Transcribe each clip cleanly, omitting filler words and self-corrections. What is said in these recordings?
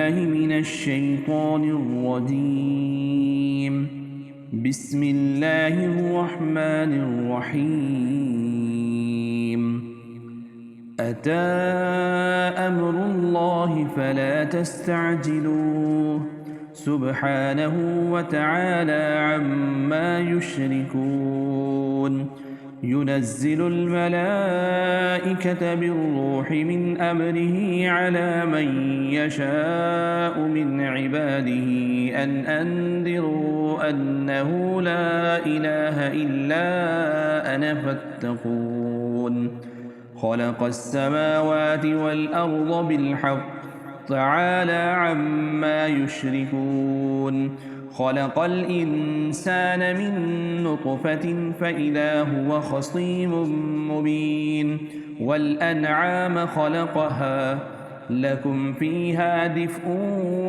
بالله من الشيطان الرجيم. بسم الله الرحمن الرحيم. أتى أمر الله فلا تستعجلوه سبحانه وتعالى عما يشركون. ينزل الملائكة بالروح من أمره على من يشاء من عباده أن أنذروا أنه لا إله إلا أنا فاتقون. خلق السماوات والأرض بالحق تعالى عما يشركون. خلق الإنسان من نطفة فإذا هو خصيم مبين. والأنعام خلقها لكم فيها دفء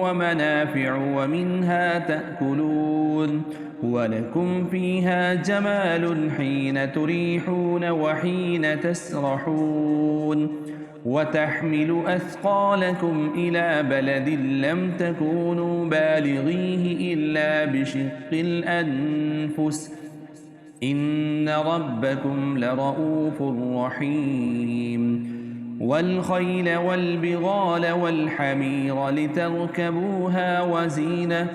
ومنافع ومنها تأكلون. ولكم فيها جمال حين تريحون وحين تسرحون. وتحمل أثقالكم إلى بلد لم تكونوا بالغيه إلا بشق الأنفس إن ربكم لرؤوف رحيم. والخيل والبغال والحمير لتركبوها وزينة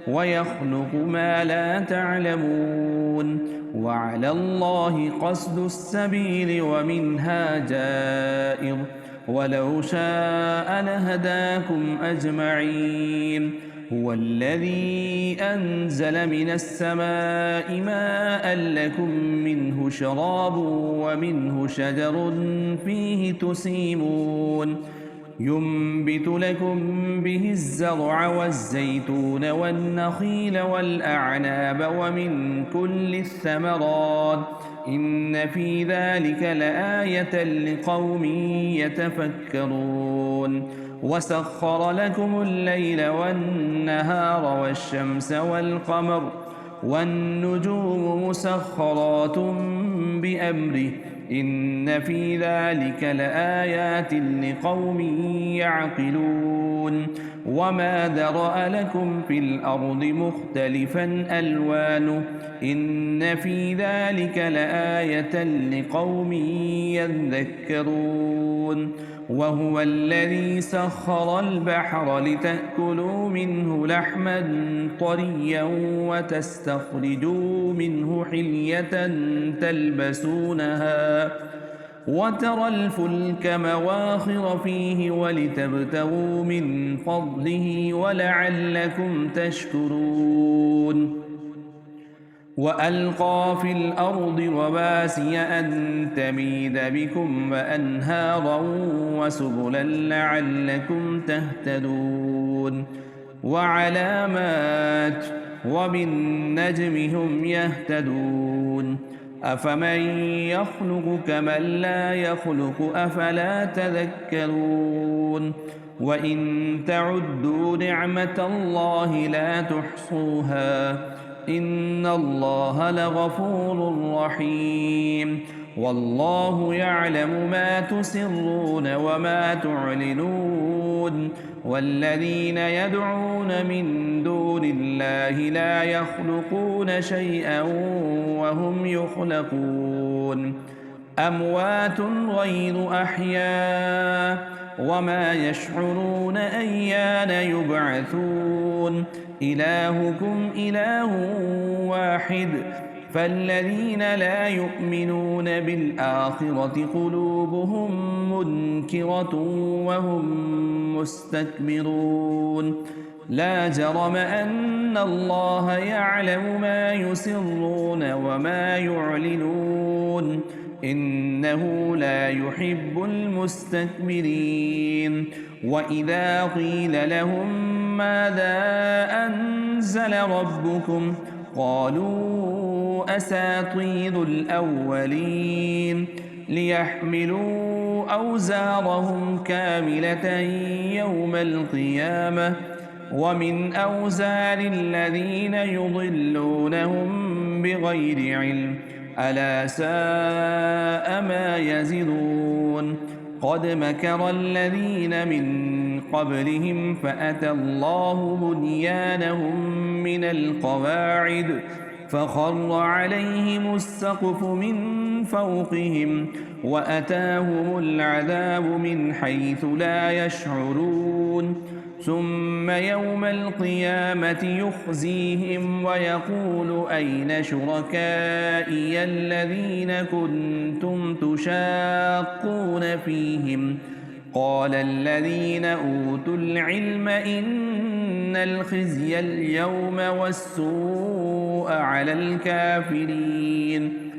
ويخلق ما لا تعلمون. وعلى الله قصد السبيل ومنها جائر ولو شاء لهداكم أجمعين. هو الذي أنزل من السماء ماء لكم منه شراب ومنه شجر فيه تسيمون. ينبت لكم به الزرع والزيتون والنخيل والأعناب ومن كل الثمرات إن في ذلك لآية لقوم يتفكرون. وسخر لكم الليل والنهار والشمس والقمر والنجوم مسخرات بأمره إن في ذلك لآيات لقوم يعقلون. وما ذرأ لكم في الأرض مختلفا ألوانه إن في ذلك لآية لقوم يذكرون. وهو الذي سخر البحر لتأكلوا منه لحما طريا وتستخرجوا منه حلية تلبسونها وترى الفلك مواخر فيه ولتبتغوا من فضله ولعلكم تشكرون. وألقى في الأرض رواسي أن تميد بكم وأنهارا وسبلا لعلكم تهتدون. وعلامات وبالنجم هم يهتدون. أفمن يخلق كمن لا يخلق أفلا تذكرون. وإن تعدوا نعمة الله لا تحصوها إن الله لغفور رحيم. والله يعلم ما تسرون وما تعلنون. والذين يدعون من دون الله لا يخلقون شيئا وهم يخلقون. أموات غير أحياء وما يشعرون أيان يبعثون. إلهكم إله واحد فالذين لا يؤمنون بالآخرة قلوبهم منكرة وهم مستكبرون. لا جرم أن الله يعلم ما يسرون وما يعلنون إنه لا يحب المستكبرين. وإذا قيل لهم ماذا أنزل ربكم قالوا أساطير الأولين ليحملوا أوزارهم كاملة يوم القيامة ومن أوزار الذين يضلونهم بغير علم ألا ساء ما يزرون. قد مكر الذين من قبلهم فأتى الله بنيانهم من القواعد فخر عليهم السقف من فوقهم وأتاهم العذاب من حيث لا يشعرون ثم يوم القيامة يخزيهم ويقول أين شركائي الذين كنتم تشاقون فيهم قال الذين أوتوا العلم إن الخزي اليوم والسوء على الكافرين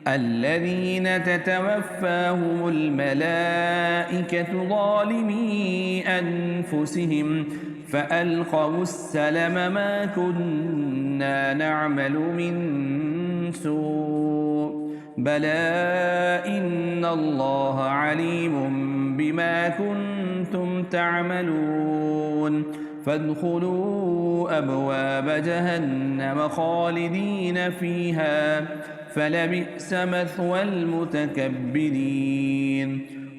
الذين تتوفاهم الملائكة ظالمي أنفسهم فألقوا السلم ما كنا نعمل من سوء بلى إن الله عليم بما كنتم تعملون فادخلوا أبواب جهنم خالدين فيها فلبئس مثوى المتكبرين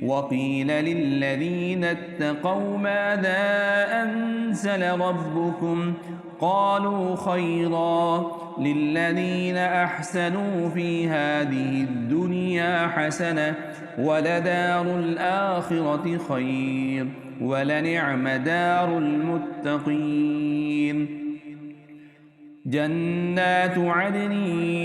وقيل للذين اتقوا ماذا أنزل ربكم قالوا خيرا للذين أحسنوا في هذه الدنيا حسنة ولدار الآخرة خير ولنعم دار المتقين جنات عدن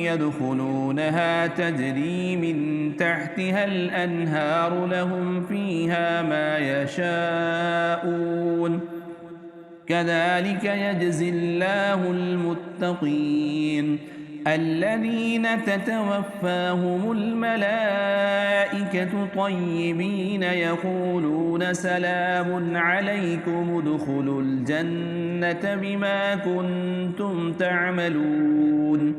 يدخلونها تجري من تحتها الأنهار لهم فيها ما يشاءون كذلك يجزي الله المتقين الذين تتوفاهم الملائكة طيبين يقولون سلام عليكم ادخلوا الجنة بما كنتم تعملون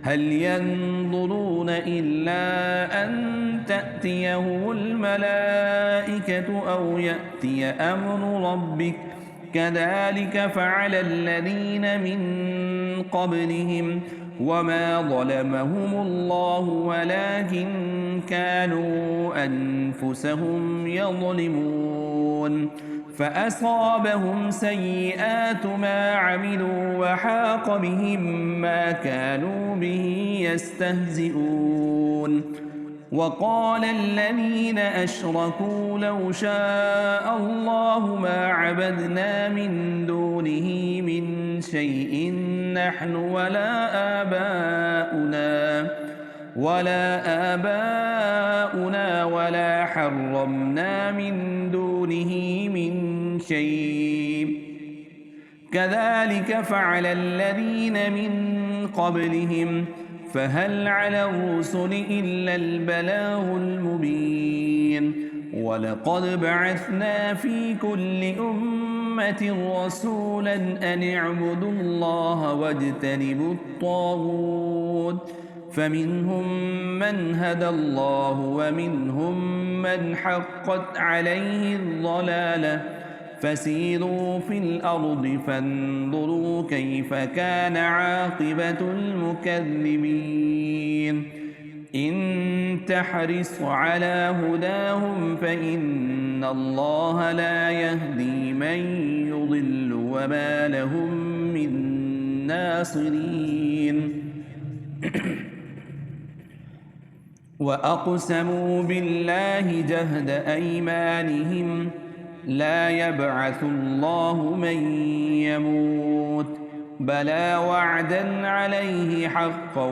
هل ينظرون إلا أن تأتيهم الملائكة أو يأتي أمر ربك كذلك فعل الذين من قبلهم وما ظلمهم الله ولكن كانوا أنفسهم يظلمون فأصابهم سيئات ما عملوا وحاق بهم ما كانوا به يستهزئون وقال الذين أشركوا لو شاء الله ما عبدنا من دونه من شيء نحن ولا آباؤنا ولا حرمنا من دونه من شيء كذلك فعل الذين من قبلهم فهل على الرسل إلا البلاغ المبين ولقد بعثنا في كل أمة رسولا أن اعبدوا الله واجتنبوا الطاغوت فمنهم من هدى الله ومنهم من حقت عليه الضلالة فسيروا في الأرض فانظروا كيف كان عاقبة المكذبين إن تحرص على هداهم فإن الله لا يهدي من يضل وما لهم من ناصرين وأقسموا بالله جهد أيمانهم لا يبعث الله من يموت بلى وعدا عليه حقا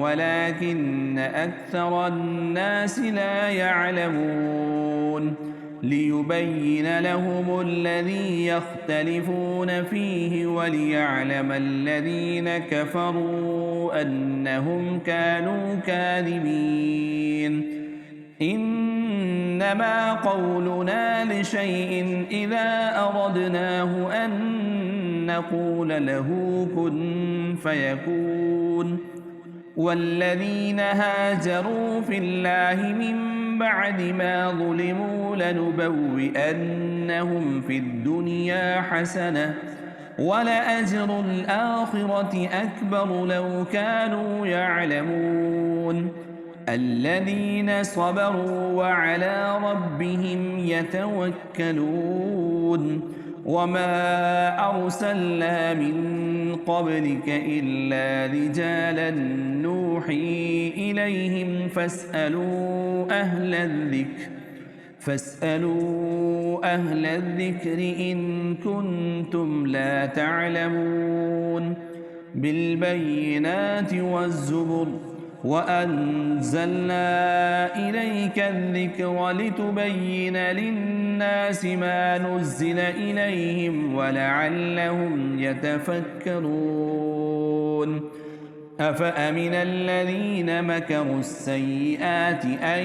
ولكن أكثر الناس لا يعلمون ليبين لهم الذي يختلفون فيه وليعلم الذين كفروا أنهم كانوا كاذبين إنما قولنا لشيء إذا أردناه أن نقول له كن فيكون والذين هاجروا في الله من بعد ما ظلموا لنبوئنهم في الدنيا حسنة ولأجر الآخرة أكبر لو كانوا يعلمون الذين صبروا وعلى ربهم يتوكلون وما أرسلنا من قبلك إلا رجالا نوحي إليهم فاسألوا أهل الذكر إن كنتم لا تعلمون بالبينات والزبر وأنزلنا إليك الذكر لتبين للناس ما نزل إليهم ولعلهم يتفكرون أفأمن الذين مكروا السيئات أن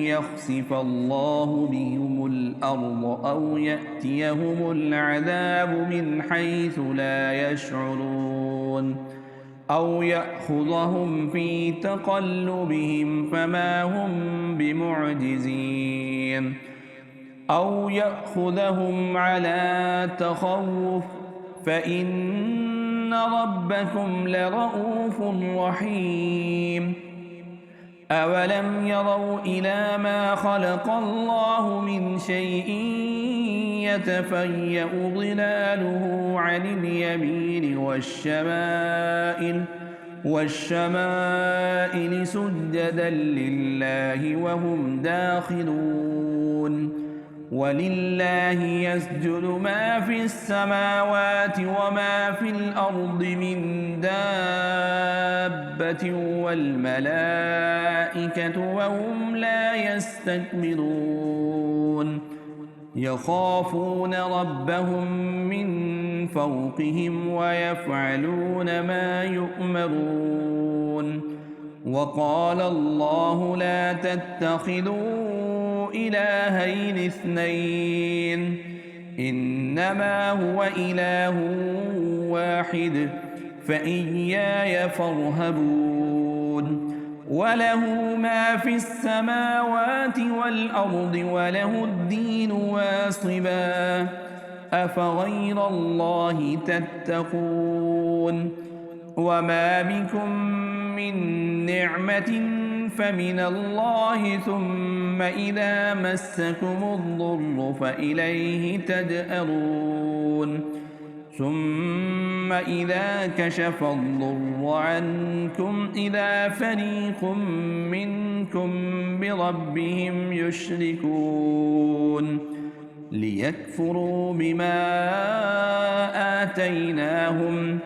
يخسف الله بهم الأرض أو يأتيهم العذاب من حيث لا يشعرون أو يأخذهم في تقلبهم فما هم بمعجزين أو يأخذهم على تخوف فإن ربكم لرؤوف رحيم أولم يروا إلى ما خلق الله من شيء يتفيأ ظلاله عن اليمين والشمائل سجدا لله وهم داخلون ولله يسجد ما في السماوات وما في الأرض من دابة والملائكة وهم لا يستكبرون يخافون ربهم من فوقهم ويفعلون ما يؤمرون وقال الله لا تتخذوا إلهين اثنين إنما هو إله واحد فإياي فارهبون وله ما في السماوات والأرض وله الدين واصبا أفغير الله تتقون وما بكم من نعمة فمن الله ثم إذا مسكم الضر فإليه تجأرون ثم إذا كشف الضر عنكم إذا فريق منكم بربهم يشركون ليكفروا بما آتيناهم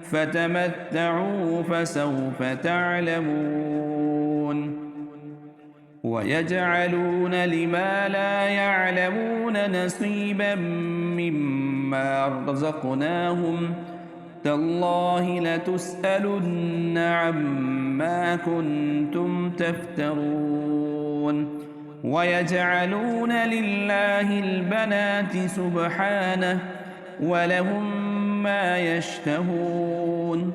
فتمتعوا فسوف تعلمون ويجعلون لما لا يعلمون نصيبا مما رزقناهم تالله لتسألن عما كنتم تفترون ويجعلون لله البنات سبحانه ولهم ما يشتهون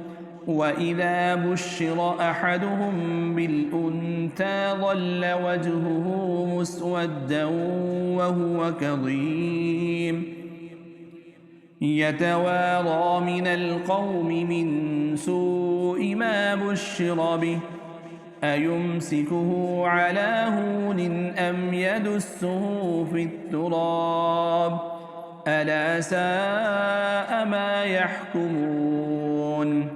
وإذا بشر أحدهم بالأنثى ظل وجهه مسودا وهو كظيم يتوارى من القوم من سوء ما بشر به أيمسكه على هون أم يدسه في التراب ألا ساء ما يحكمون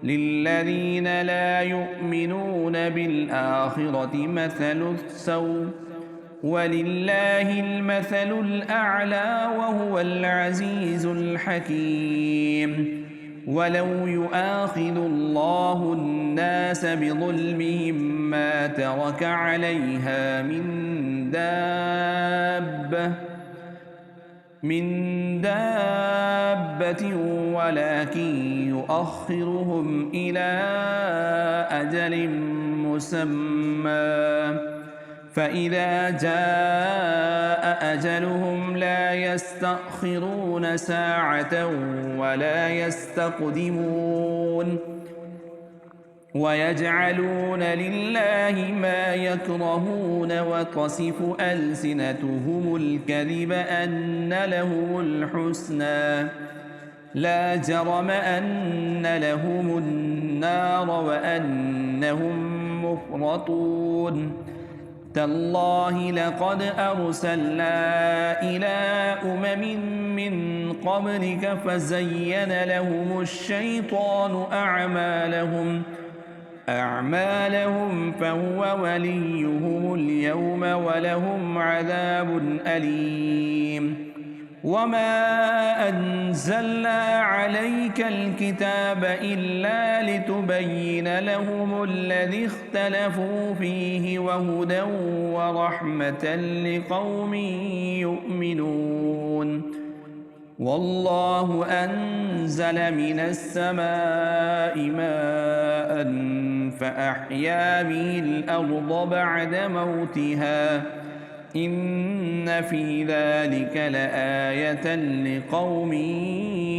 للذين لا يؤمنون بالآخرة مثل السوء ولله المثل الأعلى وهو العزيز الحكيم ولو يؤاخذ الله الناس بظلمهم ما ترك عليها من دابة ولكن يؤخرهم إلى أجل مسمى فإذا جاء أجلهم لا يستأخرون ساعة ولا يستقدمون ويجعلون لله ما يكرهون وتصف ألسنتهم الكذب أن لهم الحسنى لا جرم أن لهم النار وأنهم يفرطون تالله لقد أرسلنا إلى من قبلك فزين لهم الشيطان أعمالهم فهو وليهم اليوم ولهم عذاب أليم وما أنزلنا عليك الكتاب إلا لتبين لهم الذي اختلفوا فيه وهدى ورحمة لقوم يؤمنون والله أنزل من السماء ماء فأحيا به الأرض بعد موتها إن في ذلك لآية لقوم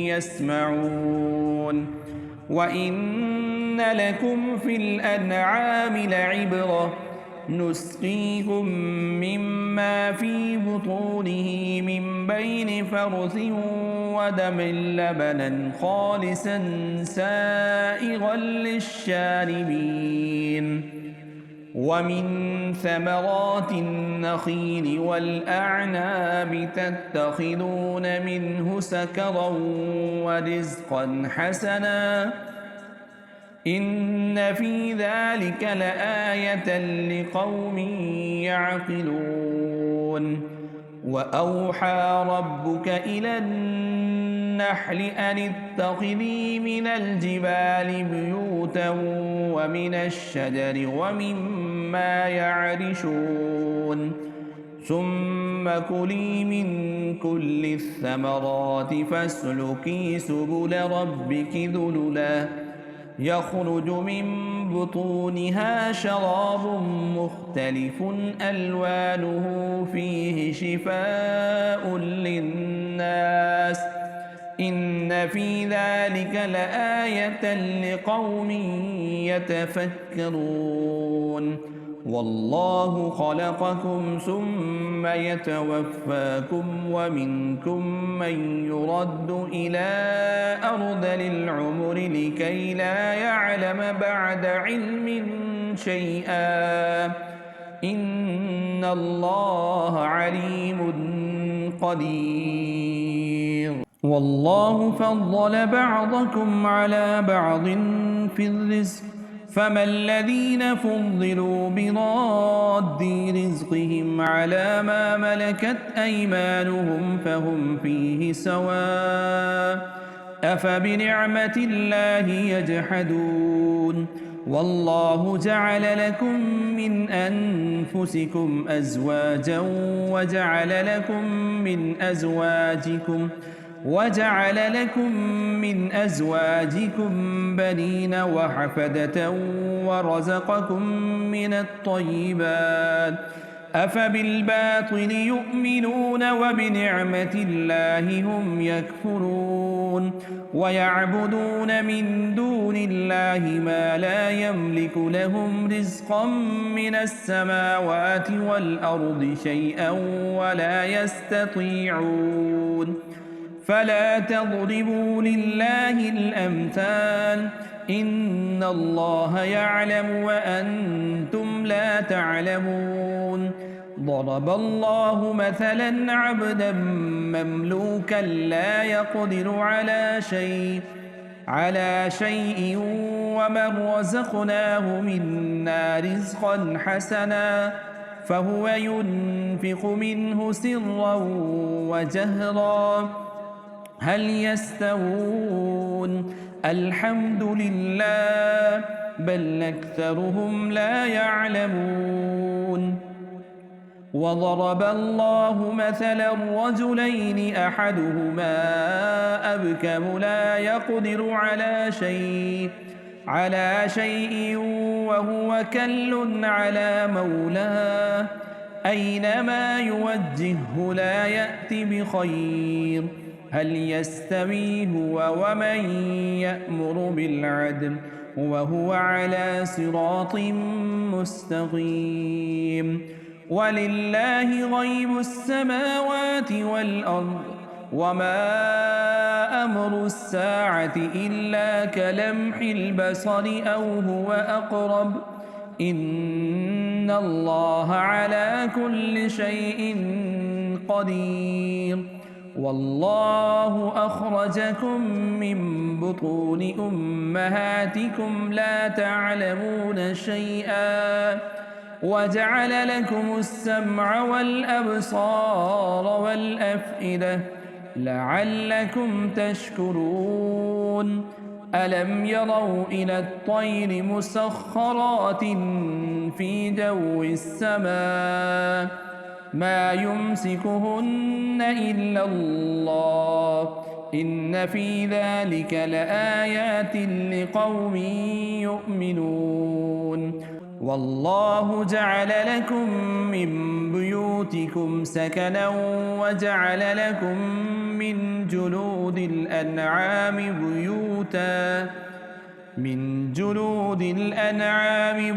يسمعون وإن لكم في الأنعام لعبرة نسقيكم مما في بطونه من بين فرث ودم لبنا خالصا سائغا للشاربين ومن ثمرات النخيل والأعناب تتخذون منه سكرا ورزقا حسنا إن في ذلك لآية لقوم يعقلون وأوحى ربك إلى النحل أن اتخذي من الجبال بيوتا ومن الشجر ومما يعرشون ثم كلي من كل الثمرات فاسلكي سبل ربك ذللا يخرج من بطونها شراب مختلف ألوانه فيه شفاء للناس إن في ذلك لآية لقوم يتفكرون والله خلقكم ثم يتوفاكم ومنكم من يرد إلى أرذل العمر لكي لا يعلم بعد علم شيئا إن الله عليم قدير والله فضل بعضكم على بعض في الرزق فما الذين فضلوا براد رزقهم على ما ملكت أيمانهم فهم فيه سواء أفبنعمة الله يجحدون والله جعل لكم من أنفسكم أزواجا وجعل لكم من أزواجكم بنين وحفدة ورزقكم من الطيبات أفبالباطل يؤمنون وبنعمة الله هم يكفرون ويعبدون من دون الله ما لا يملك لهم رزقا من السماوات والأرض شيئا ولا يستطيعون فلا تضربوا لله الأمثال إن الله يعلم وأنتم لا تعلمون ضرب الله مثلا عبدا مملوكا لا يقدر على شيء ومن رزقناه منا رزقا حسنا فهو ينفق منه سرا وجهرا هل يستوون الحمد لله بل أكثرهم لا يعلمون وضرب الله مثلا رجلين أحدهما أبكم لا يقدر على شيء وهو كل على مولاه أينما يوجهه لا يأتي بخير هل يستوي هو ومن يأمر بالعدل وهو على صراط مستقيم ولله غيب السماوات والأرض وما أمر الساعة إلا كلمح البصر أو هو أقرب إن الله على كل شيء قدير. والله أخرجكم من بطون أمهاتكم لا تعلمون شيئا وجعل لكم السمع والأبصار والأفئدة لعلكم تشكرون. ألم يروا إلى الطير مسخرات في جو السماء ما يمسكهن إلا الله إن في ذلك لآيات لقوم يؤمنون. والله جعل لكم من بيوتكم سكنا وجعل لكم من جلود الأنعام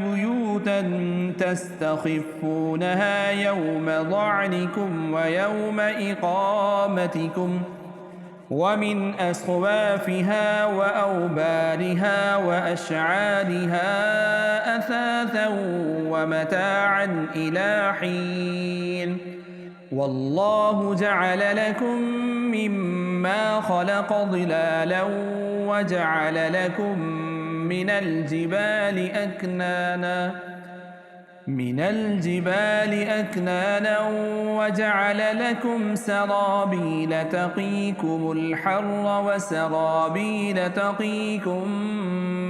بيوتا تستخفونها يوم ضعنكم ويوم إقامتكم ومن أصوافها وأوبارها وأشعارها أثاثا ومتاعا إلى حين. والله جعل لكم مما خلق ظلالا وجعل لكم من الجبال أكنانا وجعل لكم سرابيل تقيكم الحر وسرابيل تقيكم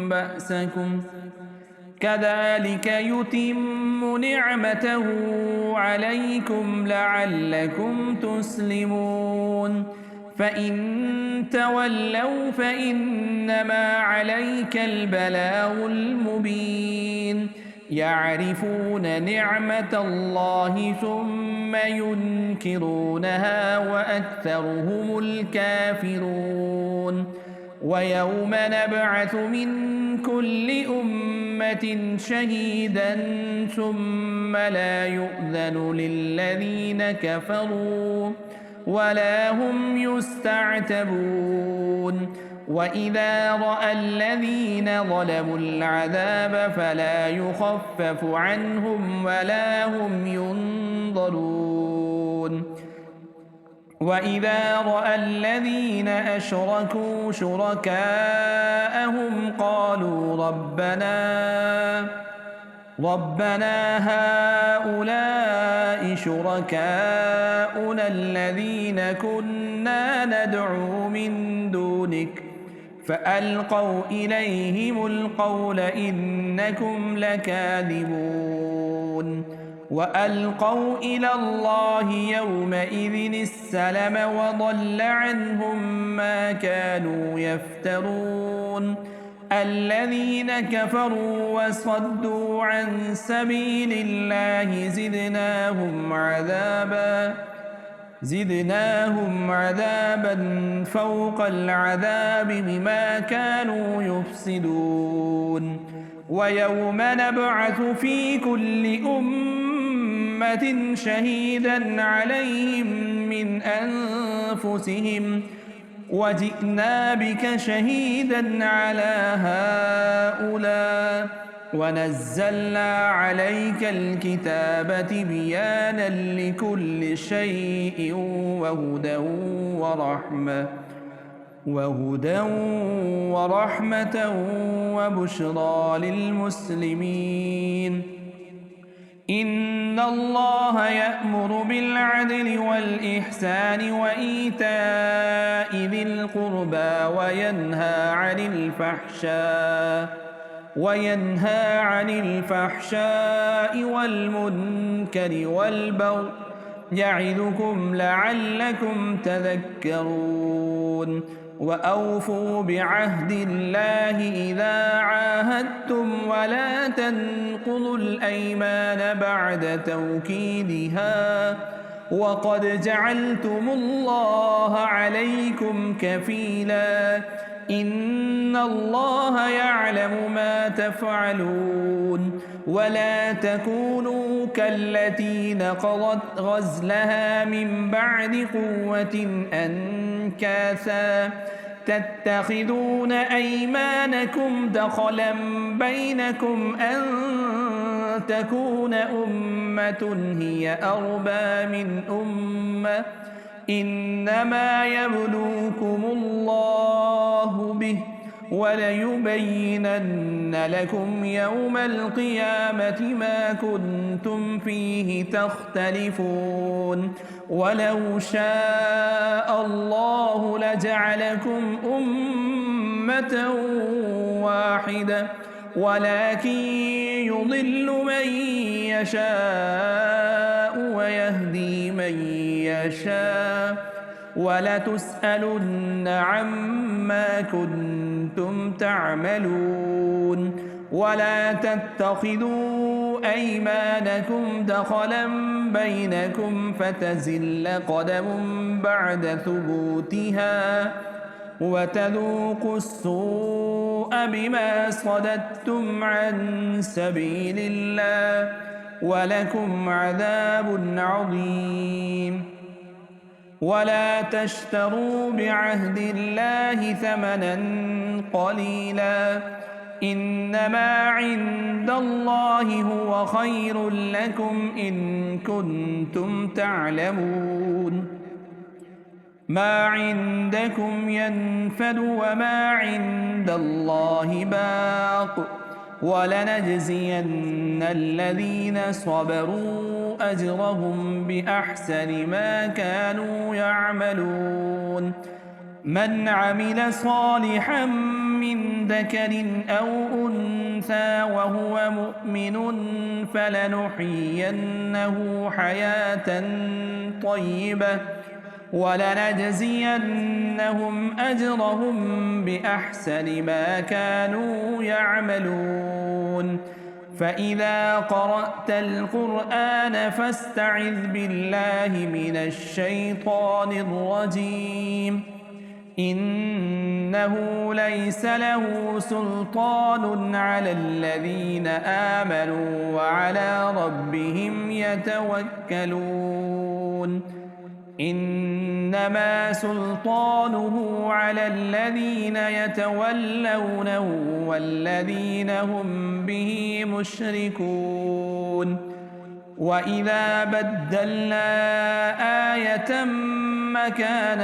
بأسكم كذلك يتم نعمته عليكم لعلكم تسلمون. فإن تولوا فإنما عليك البلاغ المبين. يعرفون نعمة الله ثم ينكرونها وأكثرهم الكافرون. ويوم نبعث من كل أمة شهيدا ثم لا يؤذن للذين كفروا ولا هم يستعتبون. وإذا رأى الذين ظلموا العذاب فلا يخفف عنهم ولا هم ينظرون. وإذا رأى الذين أشركوا شركاءهم قالوا ربنا هؤلاء شركاؤنا الذين كنا ندعو من دونك فألقوا إليهم القول إنكم لكاذبون. وألقوا إلى الله يومئذ السلم وضل عنهم ما كانوا يفترون. الذين كفروا وصدوا عن سبيل الله زدناهم عذابا فوق العذاب بما كانوا يفسدون. ويوم نبعث في كل أمة شهيدا عليهم من أنفسهم وجئنا بك شهيدا على هؤلاء ونزلنا عليك الكتاب تبيانا لكل شيء وهدى ورحمة وبشرى للمسلمين. إن الله يأمر بالعدل والإحسان وإيتاء ذي القربى وينهى عن الفحشاء والمنكر والبغي يعظكم لعلكم تذكرون. وأوفوا بعهد الله إذا عاهدتم ولا تنقضوا الأيمان بعد توكيدها وقد جعلتم الله عليكم كفيلا إن الله يعلم ما تفعلون. ولا تكونوا كالتي نقضت غزلها من بعد قوة أنكاثا تتخذون أيمانكم دخلا بينكم أن تكون أمة هي أربى من أمة إنما يبلوكم الله به وليبينن لكم يوم القيامة ما كنتم فيه تختلفون ولو شاء الله لجعلكم أمة واحدة ولكن يضل من يشاء ويهدي من يشاء ولتسألن عما كنتم تعملون ولا تتخذوا أيمانكم دخلا بينكم فتزل قدم بعد ثبوتها وتذوقوا السوء بما صددتم عن سبيل الله ولكم عذاب عظيم ولا تشتروا بعهد الله ثمنا قليلا إنما عند الله هو خير لكم إن كنتم تعلمون ما عندكم ينفد وما عند الله باق ولنجزين الذين صبروا أجرهم بأحسن ما كانوا يعملون من عمل صالحا من ذكر أو أنثى وهو مؤمن فلنحيينه حياة طيبة ولنجزينهم أجرهم بأحسن ما كانوا يعملون فإذا قرأت القرآن فاستعذ بالله من الشيطان الرجيم إنه ليس له سلطان على الذين آمنوا وعلى ربهم يتوكلون إنما سلطانه على الذين يتولونه والذين هم به مشركون وإذا بدلنا آية مكان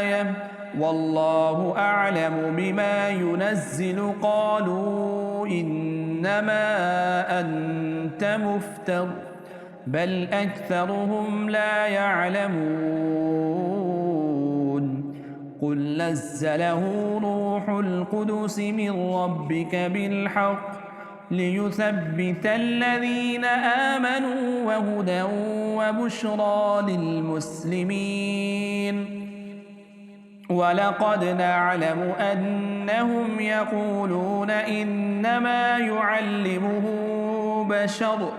آية والله أعلم بما ينزل قالوا إنما أنت مفتر بل أكثرهم لا يعلمون قل نزله روح القدس من ربك بالحق ليثبت الذين آمنوا وهدى وبشرى للمسلمين ولقد نعلم أنهم يقولون إنما يعلمه بشر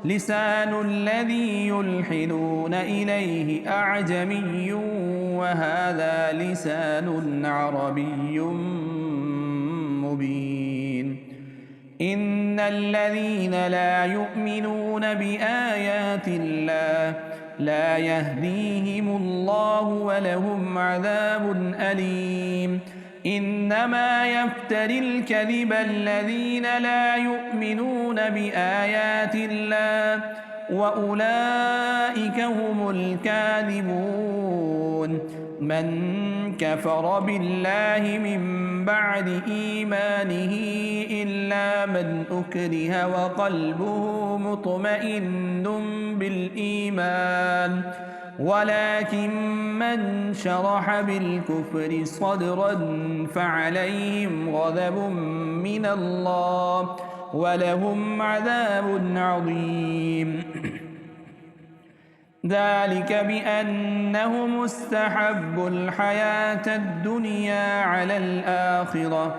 لسان الذي يلحدون إليه أعجمي وهذا لسان عربي مبين إن الذين لا يؤمنون بآيات الله لا يهديهم الله ولهم عذاب أليم إنما يفتري الكذب الذين لا يؤمنون بآيات الله وأولئك هم الكاذبون من كفر بالله من بعد إيمانه إلا من أكره وقلبه مطمئن بالإيمان ولكن من شرح بالكفر صدرا فعليهم غضب من الله ولهم عذاب عظيم ذلك بأنهم استحبوا الحياة الدنيا على الآخرة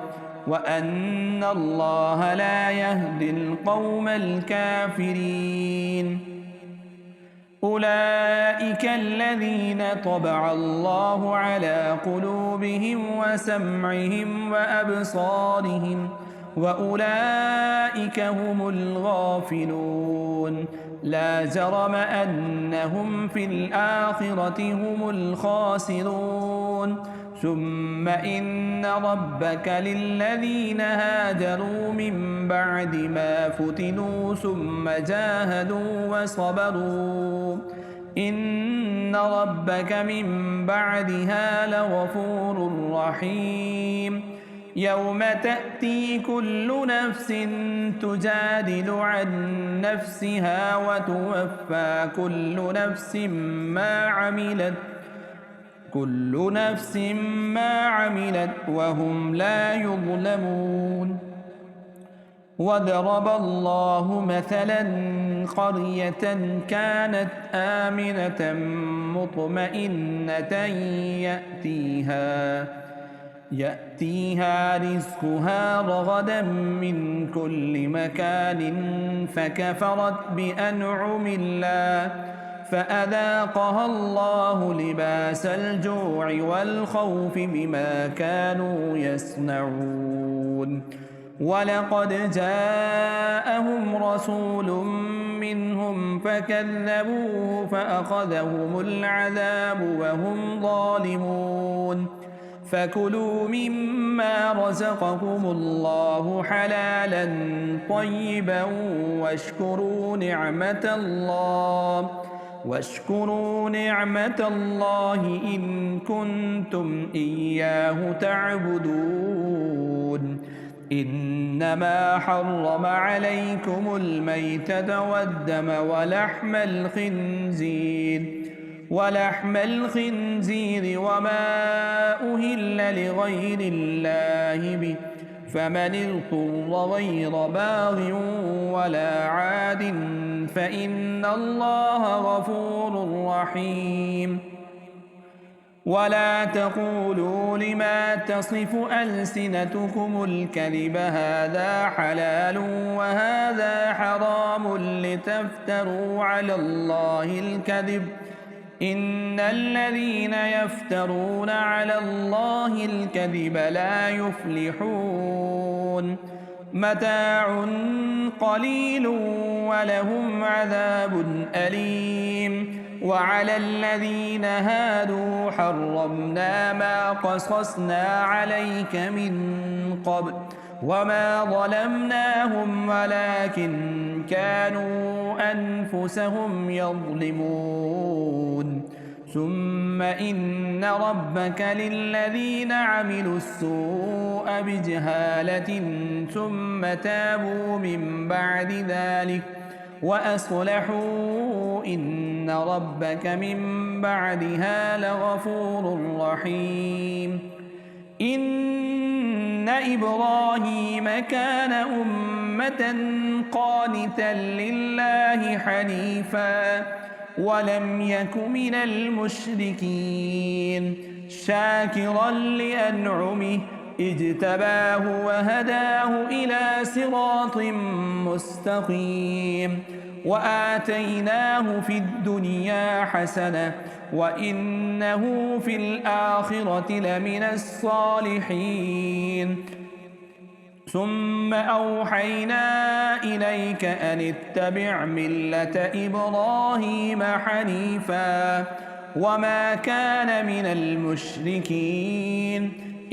وأن الله لا يهدي القوم الكافرين أولئك الذين طبع الله على قلوبهم وسمعهم وأبصارهم وأولئك هم الغافلون لا جرم أنهم في الآخرة هم الخاسرون ثم إن ربك للذين هاجروا من بعد ما فتنوا ثم جاهدوا وصبروا إن ربك من بعدها لغفور رحيم يوم تأتي كل نفس تجادل عن نفسها وتوفى كل نفس ما عملت وهم لا يظلمون وضرب الله مثلا قرية كانت آمنة مطمئنة يأتيها رزقها رغدا من كل مكان فكفرت بأنعم الله فأذاقها الله لباس الجوع والخوف بما كانوا يصنعون ولقد جاءهم رسول منهم فكذبوه فأخذهم العذاب وهم ظالمون فكلوا مما رزقكم الله حلالا طيبا واشكروا نعمة الله إن كنتم إياه تعبدون إنما حرم عليكم الميتة والدم ولحم الخنزير وما أهل لغير الله به فمن اضطر غير باغ ولا عاد فإن الله غفور رحيم ولا تقولوا لما تصف ألسنتكم الكذب هذا حلال وهذا حرام لتفتروا على الله الكذب إن الذين يفترون على الله الكذب لا يفلحون متاع قليل ولهم عذاب أليم وعلى الذين هادوا حرمنا ما قصصنا عليك من قبل وما ظلمناهم ولكن كانوا أنفسهم يظلمون ثم إن ربك للذين عملوا السوء بجهالة ثم تابوا من بعد ذلك وأصلحوا إن ربك من بعدها لغفور رحيم إن إبراهيم كان أمة قانتا لله حنيفا ولم يك من المشركين شاكرا لأنعمه اجتباه وهداه إلى صراط مستقيم وآتيناه في الدنيا حسنة وإنه في الآخرة لمن الصالحين ثم أوحينا إليك أن اتبع ملة إبراهيم حنيفا وما كان من المشركين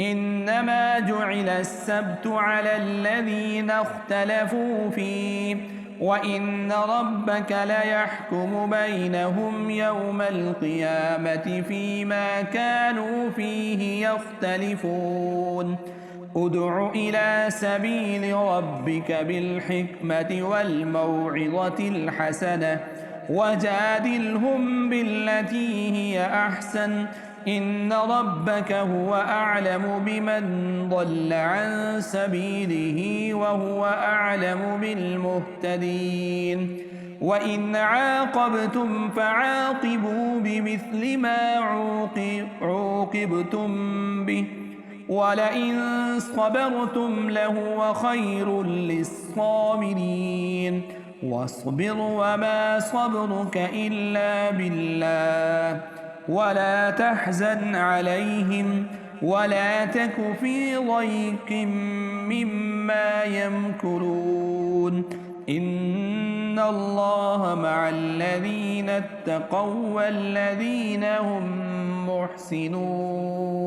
إنما جعل السبت على الذين اختلفوا فيه وإن ربك ليحكم بينهم يوم القيامة فيما كانوا فيه يختلفون ادع إلى سبيل ربك بالحكمة والموعظة الحسنة وجادلهم بالتي هي أحسن إن ربك هو أعلم بمن ضل عن سبيله وهو أعلم بالمهتدين وإن عاقبتم فعاقبوا بمثل ما عوقبتم به ولئن صبرتم لهو خير للصابرين واصبر وما صبرك إلا بالله ولا تحزن عليهم ولا تك في ضيق مما يمكرون إن الله مع الذين اتقوا والذين هم محسنون